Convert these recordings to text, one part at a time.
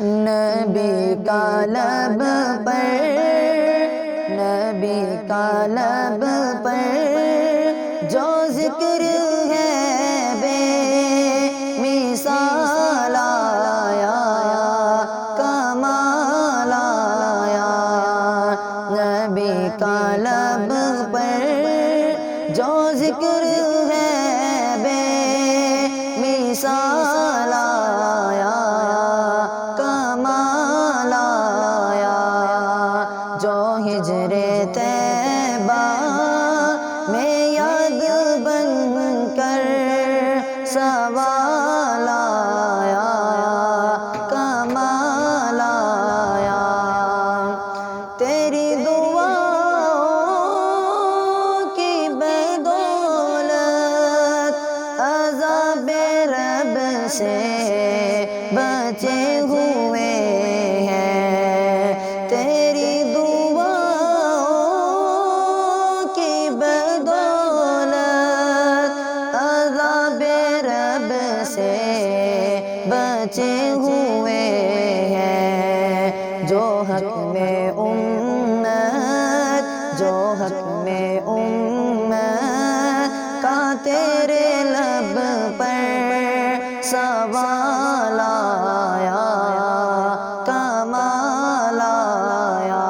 نبی کا لب پر، نبی کا لب پر جو ذکر ہے بے مثال آیا، کمال آیا۔ نبی کا لب پر جو ذکر ہے بے مثال آیا، کمال آیا۔ جو ہجر طیبہ میں یاد بن کر سوال آیا، کمال آیا۔ تیری دعاؤں کی بدولت عذاب رب سے بچے ہوئے ہیں، تیری دعاؤں کی بدولت عذاب رب سے بچے ہوئے ہیں۔ جو حق میں امت، جو حق میں امت کا تیرے لب پر سوال آیا، کمال آیا۔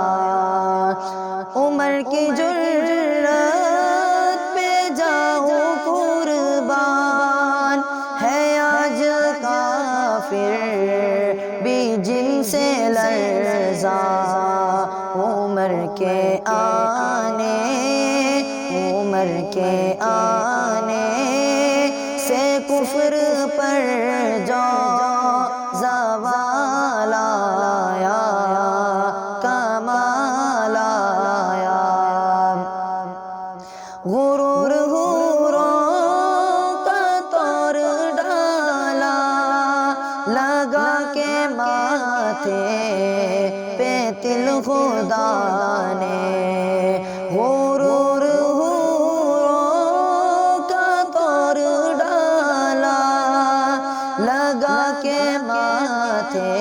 عمر کی جرات پہ جاؤں قربان، ہے آج کافر بھی جن سے لرزاں۔ عمر کے آنے، عمر کے آنے سے کفر پر جو زوال آیا، کمال آیا۔ غرور حوروں کا طور ڈالا، لگا کے ماتھے پہ تل خدا نے۔ غرور حوروں کا طور ڈالا، لگا کے ماتھے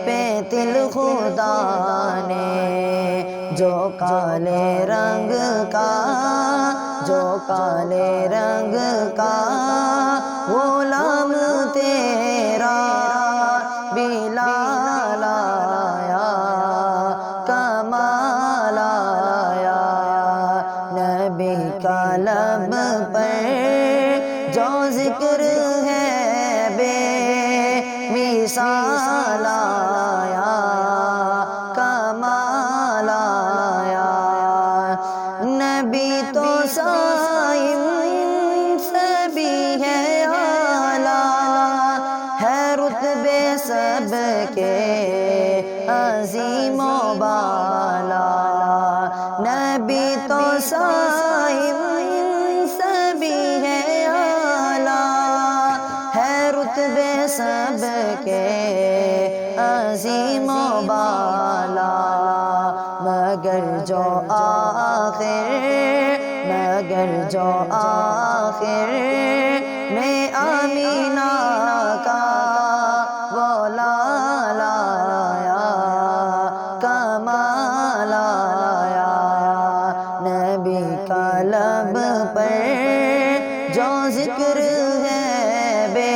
پہ تل خدا نے۔ جو کالے رنگ کا، جو کالے رنگ کا غلام تیرا بلال آیا، کمال آیا۔ نبی کا لب پر جو ذکر ہے بے مثال آیا، کمال آیا۔ نبی تو صائم سے بھی ہے اعلیٰ، ہے رتبے سب کے عظیم و بالا۔ نبی تو صائم سے بھی ہے اعلیٰ، ہے رتبے سب کے عظیم و بالا۔ مگر جو آخر، مگر جو آخر میں آمینہ کا وہ لال آیا، کمال آیا۔ نبی کا لب پر جو ذکر ہے بے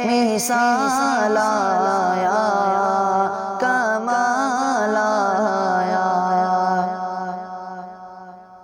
مثال آیا۔